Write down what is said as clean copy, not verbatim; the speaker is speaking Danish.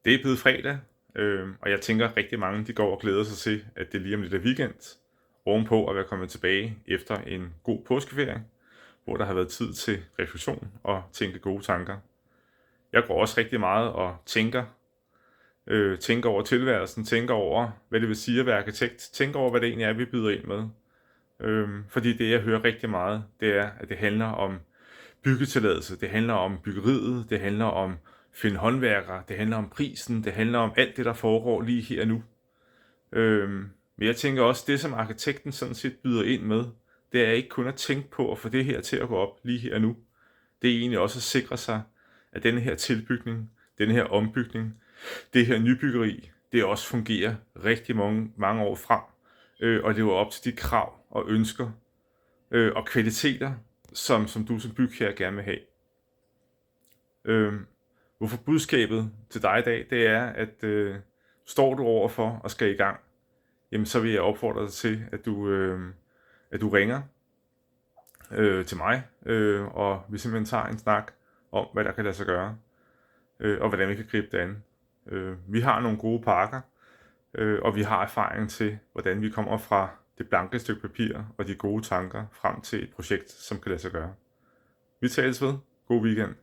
Det er blevet fredag, og jeg tænker, at rigtig mange de går og glæder sig til, at det lige om lidt er weekend, ovenpå at være kommet tilbage efter en god påskeferie, hvor der har været tid til refleksion og tænke gode tanker. Jeg går også rigtig meget og tænker over tilværelsen, tænker over, hvad det vil sige at være arkitekt, tænker over, hvad det egentlig er, vi byder ind med. Fordi det, jeg hører rigtig meget, det er, at det handler om byggetilladelse, det handler om byggeriet, det handler om finde håndværkere, det handler om prisen, det handler om alt det, der foregår lige her nu. Men jeg tænker også, det som arkitekten sådan set byder ind med, det er ikke kun at tænke på at få det her til at gå op lige her nu. Det er egentlig også at sikre sig, at denne her tilbygning, denne her ombygning, det her nybyggeri, det også fungerer rigtig mange år frem, og lever op til de krav og ønsker og kvaliteter, som du som bygherre gerne vil have. Hvorfor budskabet til dig i dag, det er, at står du overfor og skal i gang, jamen så vil jeg opfordre dig til, at du ringer til mig, og vi simpelthen tager en snak om, hvad der kan lade sig gøre, og hvordan vi kan gribe det an. Vi har nogle gode pakker, og vi har erfaring til, hvordan vi kommer fra det blanke stykke papir og de gode tanker frem til et projekt, som kan lade sig gøre. Vi tales ved. God weekend.